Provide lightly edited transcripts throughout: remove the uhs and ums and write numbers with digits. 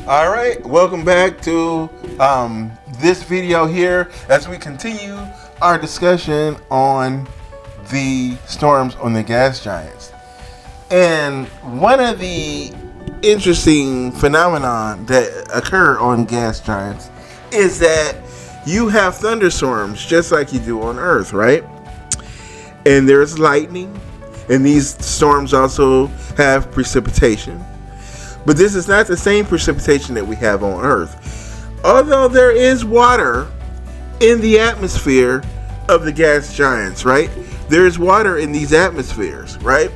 All right, welcome back to this video here as we continue our discussion on the storms on the gas giants. And one of the interesting phenomenon that occur on gas giants is that you have thunderstorms just like you do on Earth, right? And there's lightning, and these storms also have precipitation. But this is not the same precipitation that we have on Earth. Although there is water in the atmosphere of the gas giants, right? There's water in these atmospheres, right?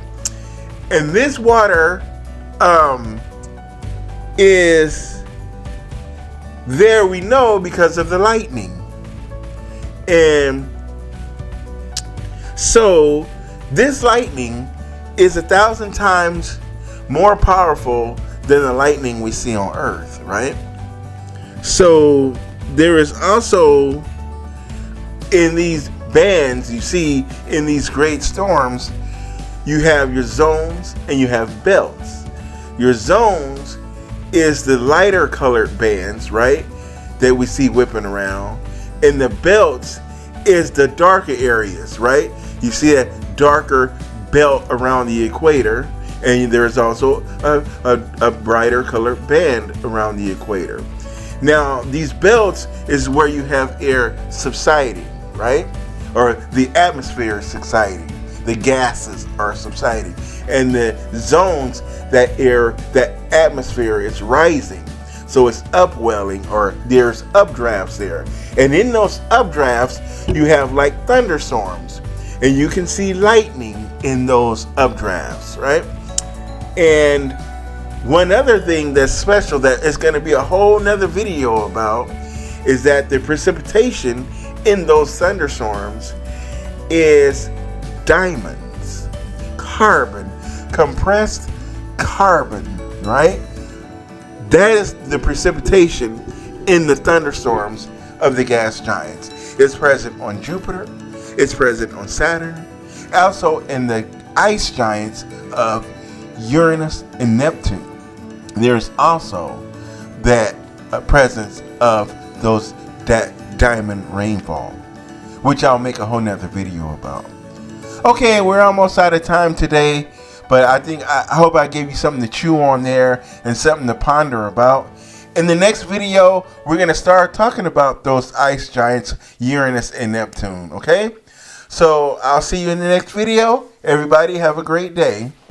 And this water is there, we know, because of the lightning. And so this lightning is 1,000 times more powerful than the lightning we see on Earth, right? So there is also, in these bands you see in these great storms, you have your zones and you have belts. Your zones is the lighter colored bands, right, that we see whipping around, and the belts is the darker areas, right? You see that darker belt around the equator, and there's also a brighter colored band around the equator. Now, these belts is where you have air subsiding, right? Or the atmosphere is subsiding. The gases are subsiding. And the zones, that atmosphere is rising. So it's upwelling, or there's updrafts there. And in those updrafts, you have like thunderstorms. And you can see lightning in those updrafts, right? And one other thing that's special that is going to be a whole nother video about is that the precipitation in those thunderstorms is diamonds, carbon, compressed carbon, right? That is the precipitation in the thunderstorms of the gas giants. It's present on Jupiter, it's present on Saturn, also in the ice giants of Uranus and Neptune. There's also that presence of that diamond rainfall, which I'll make a whole nother video about. Okay, we're almost out of time today, but I hope I gave you something to chew on there and something to ponder about. In the next video, we're going to start talking about those ice giants, Uranus and Neptune, okay? So I'll see you in the next video. Everybody have a great day.